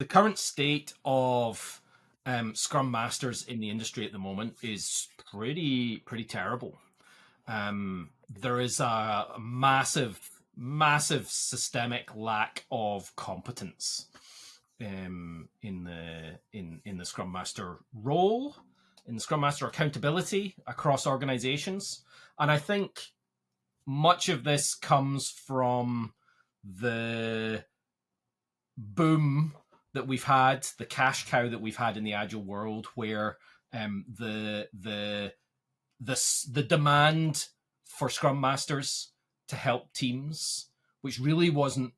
current state of Scrum Masters in the industry at the moment is pretty terrible. There is a massive systemic lack of competence in the Scrum Master role, in the Scrum Master accountability across organizations. And I think much of this comes from the boom that we've had, the cash cow that we've had in the Agile world, where the demand for Scrum Masters to help teams, which really wasn't,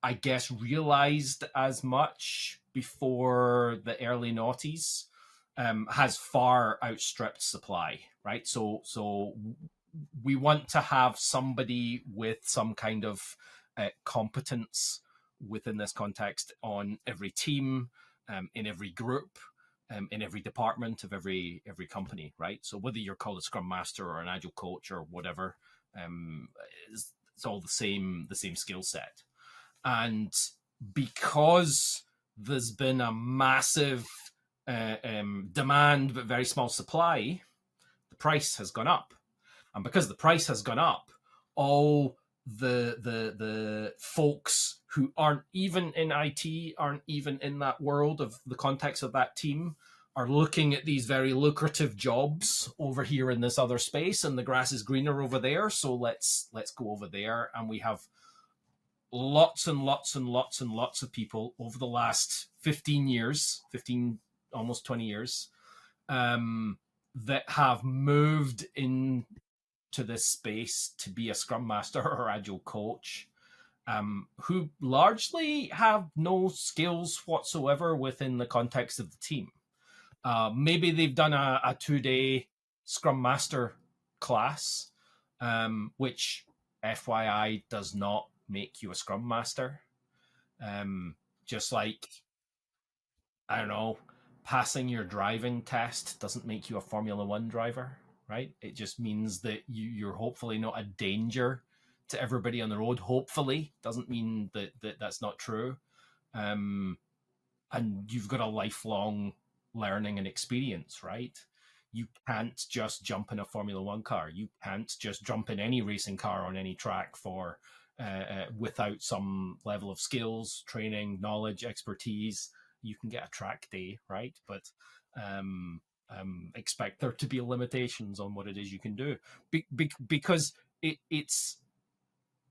I guess, realized as much before the early noughties, has far outstripped supply, right? So we want to have somebody with some kind of competence within this context on every team, in every group, in every department of every company, right? So whether you're called a Scrum Master or an Agile coach or whatever, it's all the same skill set. And because there's been a massive demand but very small supply, the price has gone up. And because the price has gone up, all the folks who aren't even in IT, aren't even in that world of the context of that team, are looking at these very lucrative jobs over here in this other space, and the grass is greener over there, so let's go over there. And we have lots and lots of people over the last 15 almost 20 years, that have moved into this space to be a Scrum Master or Agile coach, who largely have no skills whatsoever within the context of the team. Maybe they've done a 2-day Scrum Master class, which FYI does not make you a Scrum Master. Just like, I don't know, passing your driving test doesn't make you a Formula One driver, right? It just means that you're hopefully not a danger to everybody on the road. Hopefully, doesn't mean that's not true. And you've got a lifelong learning and experience, right? You can't just jump in a Formula One car. You can't just jump in any racing car on any track without some level of skills, training, knowledge, expertise. You can get a track day, right? But expect there to be limitations on what it is you can do, because it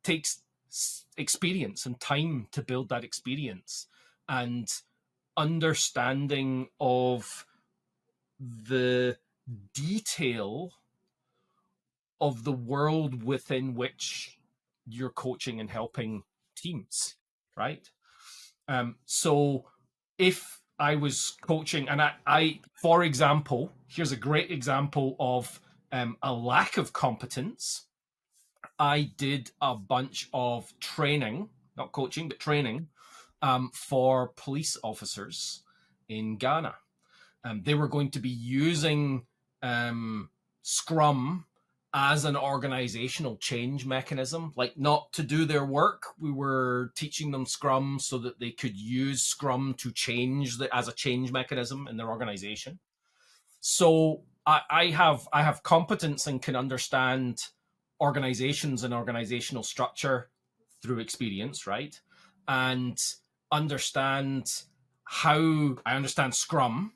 takes experience and time to build that experience and understanding of the detail of the world within which you're coaching and helping teams, right? So if I was coaching, and I for example, here's a great example of a lack of competence. I did a bunch of training, not coaching, but training, for police officers in Ghana. They were going to be using Scrum as an organizational change mechanism, like not to do their work. We were teaching them Scrum so that they could use Scrum to change as a change mechanism in their organization. So I have competence and can understand organizations and organizational structure through experience, right? And understand Scrum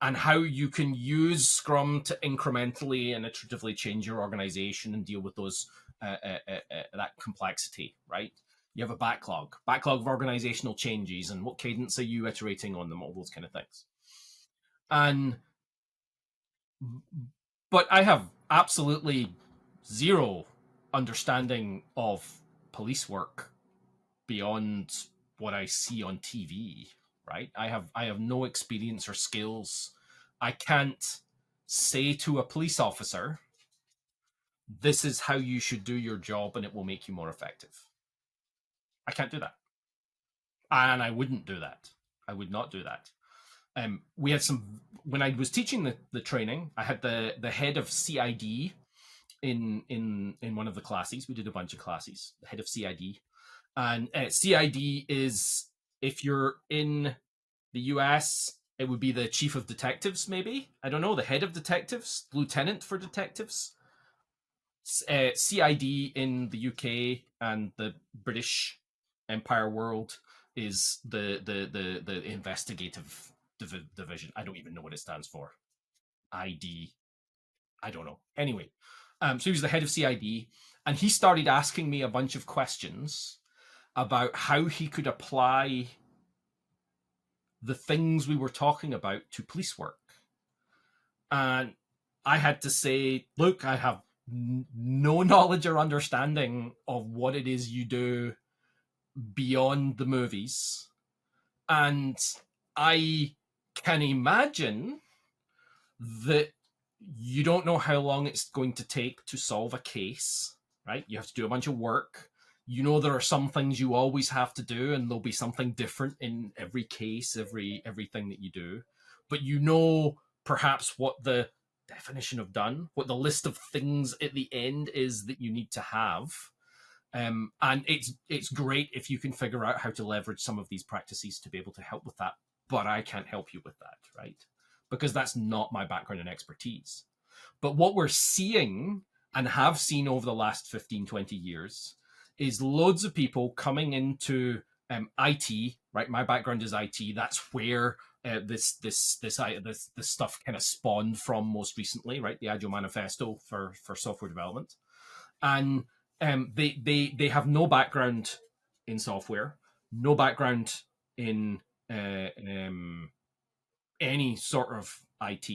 and how you can use Scrum to incrementally and iteratively change your organization and deal with those that complexity, right? You have a backlog of organizational changes, and what cadence are you iterating on them, all those kind of things. But I have absolutely zero understanding of police work beyond what I see on TV, right? I have no experience or skills. I can't say to a police officer, this is how you should do your job and it will make you more effective. I can't do that. And I wouldn't do that. I would not do that. We had when I was teaching the training, I had the head of CID in one of the classes. We did a bunch of classes, the head of CID. And CID is If you're in the US, it would be the chief of detectives, maybe. I don't know, the head of detectives, lieutenant for detectives. CID in the UK and the British Empire world is the investigative division. I don't even know what it stands for. ID. I don't know. Anyway, so he was the head of CID, and he started asking me a bunch of questions about how he could apply the things we were talking about to police work. And I had to say, look, I have no knowledge or understanding of what it is you do beyond the movies. And I can imagine that you don't know how long it's going to take to solve a case, right? You have to do a bunch of work. You know there are some things you always have to do, and there'll be something different in every case, everything that you do. But you know perhaps what the definition of done, what the list of things at the end is that you need to have. And it's great if you can figure out how to leverage some of these practices to be able to help with that. But I can't help you with that, right? Because that's not my background and expertise. But what we're seeing and have seen over the last 15, 20 years is loads of people coming into IT, right? My background is IT. That's where this stuff kind of spawned from most recently, right? The Agile Manifesto for software development. And they have no background in software, no background in any sort of IT,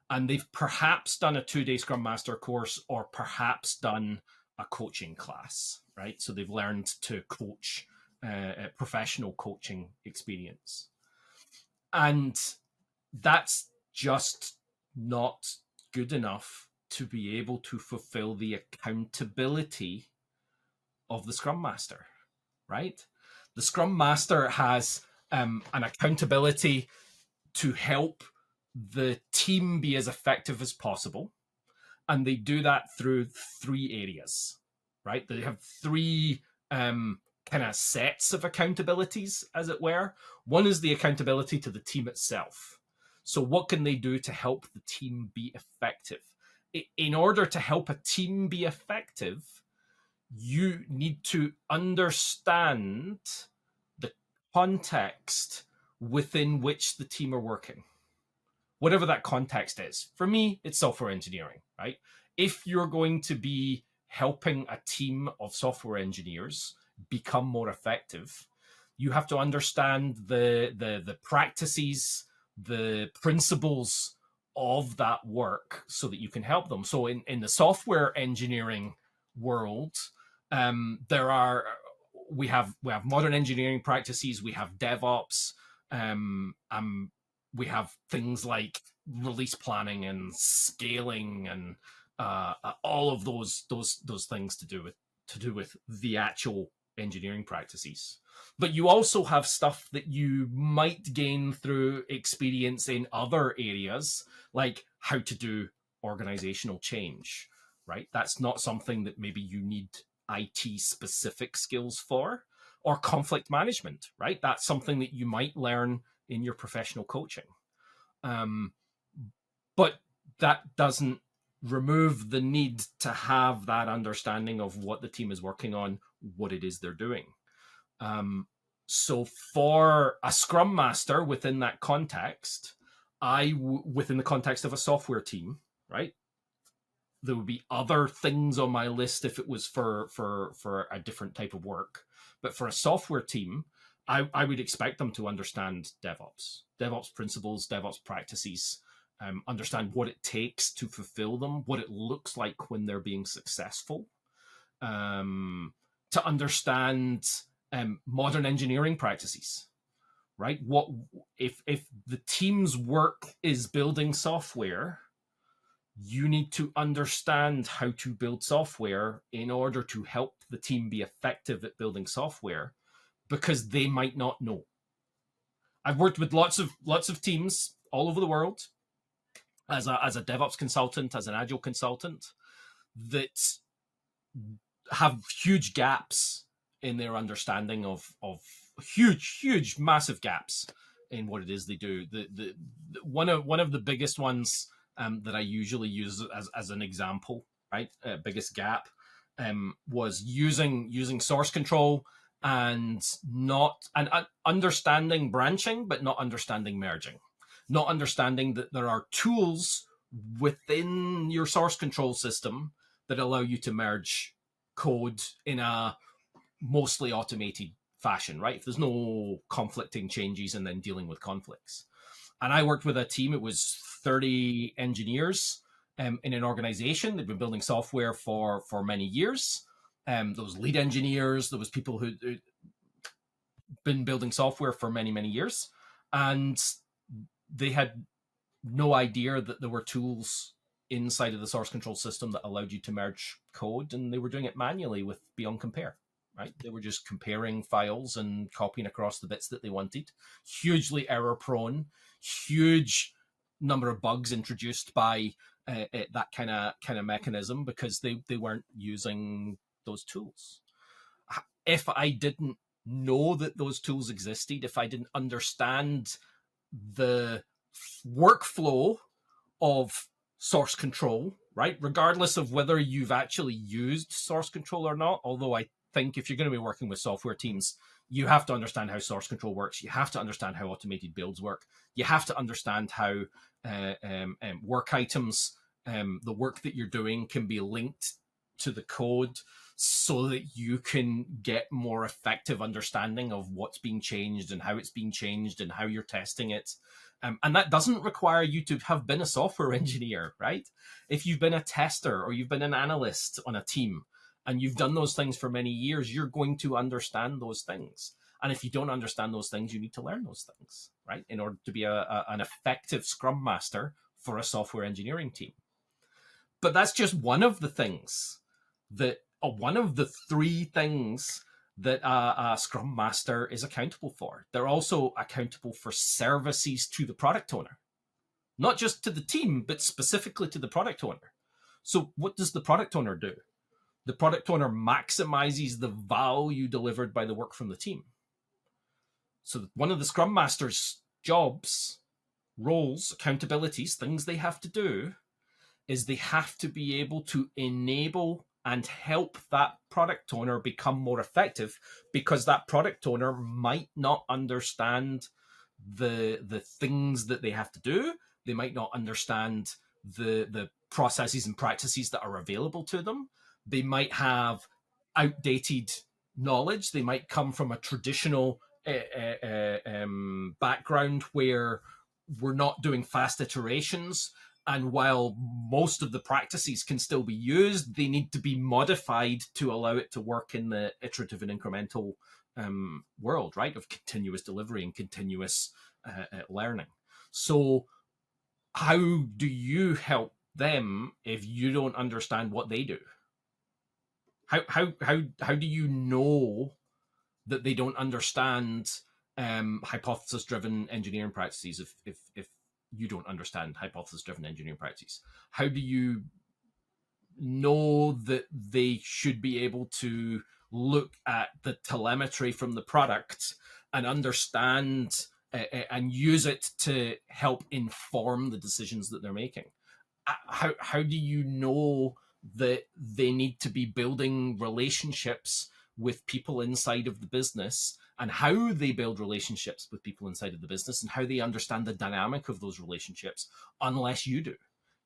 and they've perhaps done a 2-day Scrum Master course or perhaps done a coaching class, right? So they've learned to coach, professional coaching experience. And that's just not good enough to be able to fulfill the accountability of the Scrum Master, right? The Scrum Master has an accountability to help the team be as effective as possible. And they do that through 3 areas, right? They have 3 kind of sets of accountabilities, as it were. One is the accountability to the team itself. So what can they do to help the team be effective? In order to help a team be effective, you need to understand the context within which the team are working, whatever that context is. For me, it's software engineering, right? If you're going to be helping a team of software engineers become more effective, you have to understand the practices, the principles of that work so that you can help them. So in the software engineering world, we have modern engineering practices, we have DevOps, we have things like release planning and scaling and all of those things to do with the actual engineering practices. But you also have stuff that you might gain through experience in other areas, like how to do organizational change, right? That's not something that maybe you need IT specific skills for, or conflict management, right? That's something that you might learn in your professional coaching. But that doesn't remove the need to have that understanding of what the team is working on, what it is they're doing. So for a Scrum Master within that context, within the context of a software team, right? There would be other things on my list if it was for a different type of work. But for a software team, I would expect them to understand DevOps principles, DevOps practices, understand what it takes to fulfill them, what it looks like when they're being successful, to understand modern engineering practices, right? What if the team's work is building software? You need to understand how to build software in order to help the team be effective at building software, because they might not know. I've worked with lots of teams all over the world as a DevOps consultant, as an Agile consultant, that have huge gaps in their understanding of huge, massive gaps in what it is they do. The one of the biggest ones that I usually use as an example, right? Biggest gap was using source control and understanding branching, but not understanding merging, not understanding that there are tools within your source control system that allow you to merge code in a mostly automated fashion, right? If there's no conflicting changes and then dealing with conflicts. And I worked with a team, it was 30 engineers in an organization. They'd been building software for many years. There was lead engineers, there was people who'd been building software for many years. And they had no idea that there were tools inside of the source control system that allowed you to merge code, and they were doing it manually with Beyond Compare, right? They were just comparing files and copying across the bits that they wanted. Hugely error prone, huge number of bugs introduced by that kind of mechanism because they weren't using those tools. If I didn't know that those tools existed, if I didn't understand the workflow of source control, right? Regardless of whether you've actually used source control or not, although I think if you're going to be working with software teams, you have to understand how source control works. You have to understand how automated builds work. You have to understand how work items, the work that you're doing can be linked to the code so that you can get more effective understanding of what's being changed and how it's being changed and how you're testing it. And that doesn't require you to have been a software engineer, right? If you've been a tester or you've been an analyst on a team and you've done those things for many years, you're going to understand those things. And if you don't understand those things, you need to learn those things, right? In order to be an effective Scrum Master for a software engineering team. But that's just one of the things one of the three things that a Scrum Master is accountable for. They're also accountable for services to the product owner, not just to the team, but specifically to the product owner. So what does the product owner do? The product owner maximizes the value delivered by the work from the team. So one of the Scrum Master's jobs, roles, accountabilities, things they have to do is they have to be able to enable and help that product owner become more effective, because that product owner might not understand the things that they have to do. They might not understand the processes and practices that are available to them. They might have outdated knowledge. They might come from a traditional background where we're not doing fast iterations. And while most of the practices can still be used, they need to be modified to allow it to work in the iterative and incremental world, right, of continuous delivery and continuous learning. So how do you help them if you don't understand what they do? How do you know that they don't understand hypothesis-driven engineering practices if you don't understand hypothesis-driven engineering practices? How do you know that they should be able to look at the telemetry from the product and understand and use it to help inform the decisions that they're making? How do you know that they need to be building relationships with people inside of the business, and how they build relationships with people inside of the business, and how they understand the dynamic of those relationships, unless you do?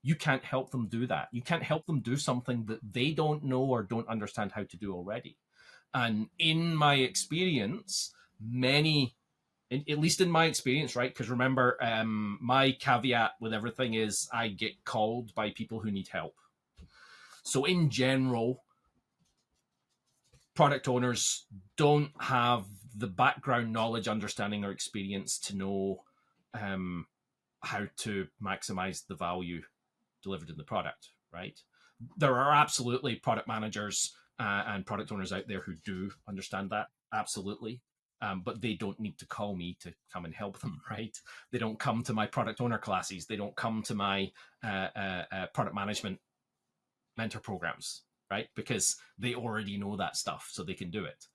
You can't help them do that. You can't help them do something that they don't know or don't understand how to do already. And in my experience, at least in my experience, right? Because remember, my caveat with everything is I get called by people who need help. So in general, product owners don't have the background knowledge, understanding, or experience to know how to maximize the value delivered in the product, right? There are absolutely product managers and product owners out there who do understand that, absolutely. But they don't need to call me to come and help them, right? They don't come to my product owner classes. They don't come to my product management mentor programs, right? Because they already know that stuff, so they can do it.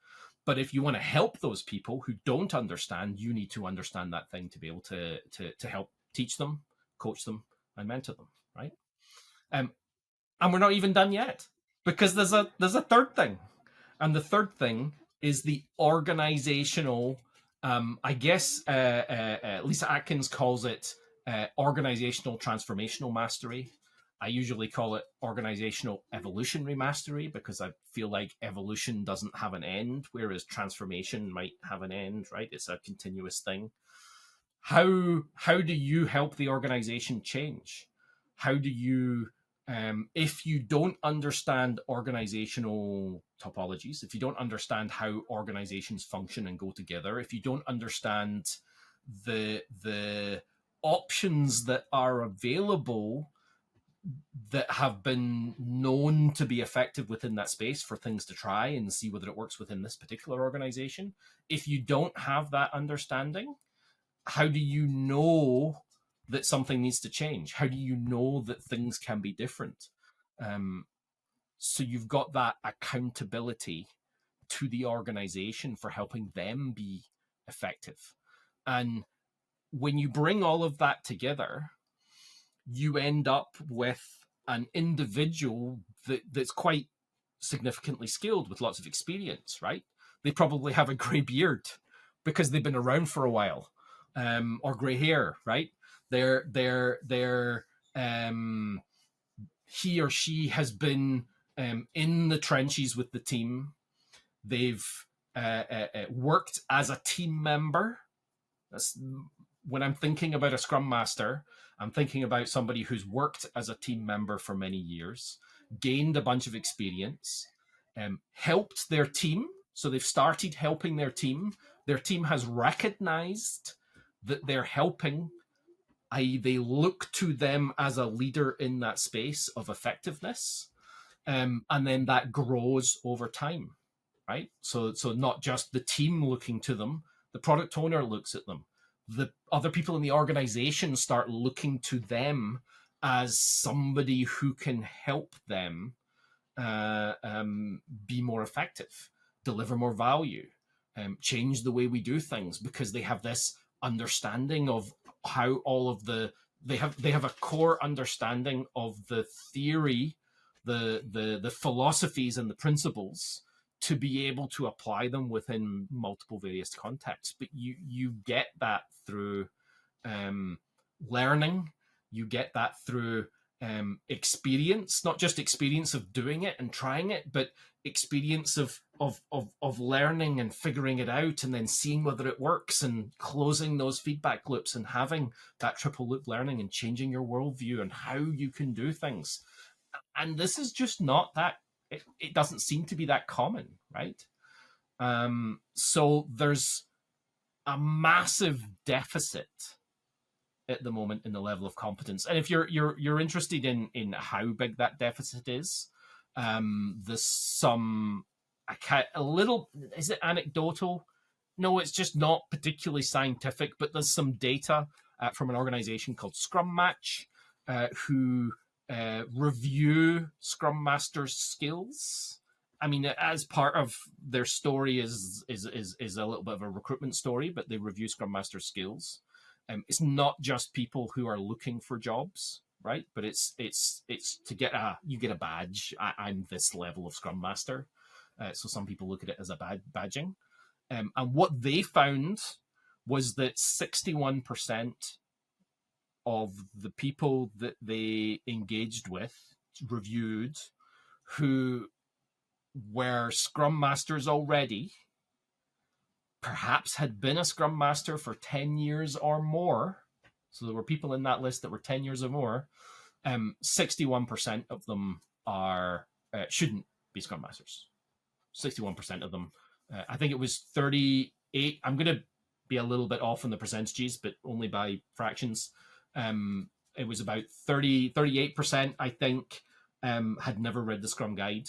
But if you want to help those people who don't understand, you need to understand that thing to be able to help teach them, coach them, and mentor them, right? Um, and we're not even done yet, because there's a third thing, and the third thing is the organizational. I guess Lisa Atkins calls it organizational transformational mastery. I usually call it organizational evolutionary mastery, because I feel like evolution doesn't have an end, whereas transformation might have an end, right? It's a continuous thing. How do you help the organization change? How do you, if you don't understand organizational topologies, if you don't understand how organizations function and go together, if you don't understand the options that are available that have been known to be effective within that space for things to try and see whether it works within this particular organization, if you don't have that understanding, how do you know that something needs to change? How do you know that things can be different? Um, so you've got that accountability to the organization for helping them be effective. And when you bring all of that together, you end up with an individual that's quite significantly skilled with lots of experience, right? They probably have a grey beard because they've been around for a while, or grey hair, right? They're he or she has been in the trenches with the team. They've worked as a team member. That's, when I'm thinking about a Scrum Master, I'm thinking about somebody who's worked as a team member for many years, gained a bunch of experience, helped their team. So they've started helping their team. Their team has recognized that they're helping, i.e., they look to them as a leader in that space of effectiveness. And then that grows over time, right? So not just the team looking to them, the product owner looks at them. The other people in the organization start looking to them as somebody who can help them be more effective, deliver more value, change the way we do things, because they have this understanding of how all of they have a core understanding of the theory, the philosophies and the principles to be able to apply them within multiple various contexts. But you get that through learning. You get that through experience, not just experience of doing it and trying it, but experience of learning and figuring it out, and then seeing whether it works and closing those feedback loops and having that triple loop learning and changing your worldview and how you can do things. And this is just not that, it doesn't seem to be that common, right? So there's a massive deficit at the moment in the level of competence. And if you're interested in how big that deficit is, there's some a little, is it anecdotal? No, it's just not particularly scientific, but there's some data from an organization called Scrum Match, who review Scrum Masters skills. I mean, as part of their story is a little bit of a recruitment story, but they review Scrum Master skills. It's not just people who are looking for jobs, right? But it's to get you get a badge. I'm this level of Scrum Master, so some people look at it as a badging. And what they found was that 61% of the people that they engaged with, reviewed, who were Scrum Masters already, perhaps had been a Scrum Master for 10 years or more. So there were people in that list that were 10 years or more. 61% of them are shouldn't be Scrum Masters. 61% of them. I think it was 38. I'm going to be a little bit off on the percentages, but only by fractions. It was about 38%, I think, had never read the Scrum Guide.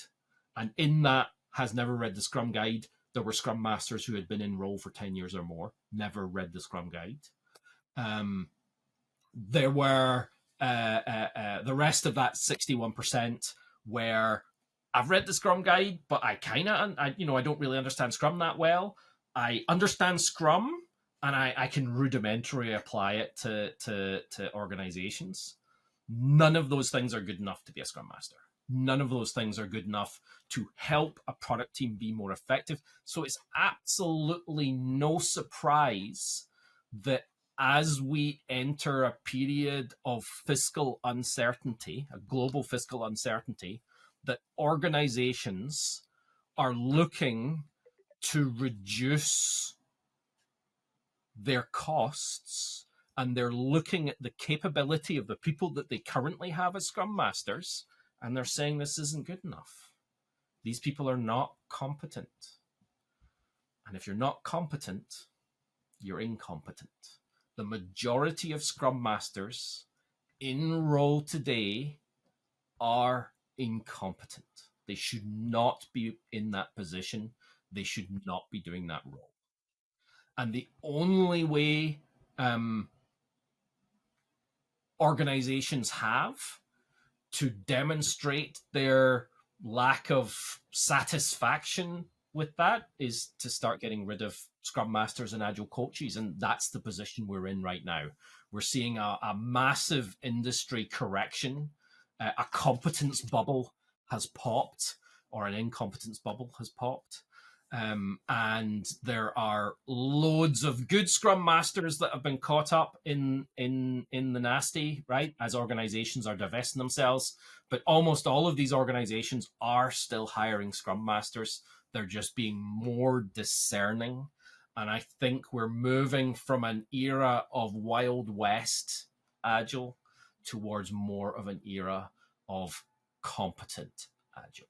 And in that has never read the Scrum Guide, there were Scrum Masters who had been in role for 10 years or more, never read the Scrum Guide. There were the rest of that 61% were I've read the Scrum guide, but I don't really understand Scrum that well. I understand Scrum, and I can rudimentary apply it to organizations. None of those things are good enough to be a Scrum Master. None of those things are good enough to help a product team be more effective. So it's absolutely no surprise that as we enter a period of fiscal uncertainty, a global fiscal uncertainty, that organizations are looking to reduce their costs, and they're looking at the capability of the people that they currently have as Scrum Masters, and they're saying this isn't good enough. These people are not competent. And if you're not competent, you're incompetent. The majority of Scrum Masters in role today are incompetent. They should not be in that position. They should not be doing that role. And the only way organizations have to demonstrate their lack of satisfaction with that is to start getting rid of Scrum Masters and Agile coaches. And that's the position we're in right now. We're seeing a massive industry correction. A competence bubble has popped, or an incompetence bubble has popped. And there are loads of good Scrum Masters that have been caught up in the nasty, right? As organizations are divesting themselves. But almost all of these organizations are still hiring Scrum Masters. They're just being more discerning. And I think we're moving from an era of Wild West Agile towards more of an era of competent Agile.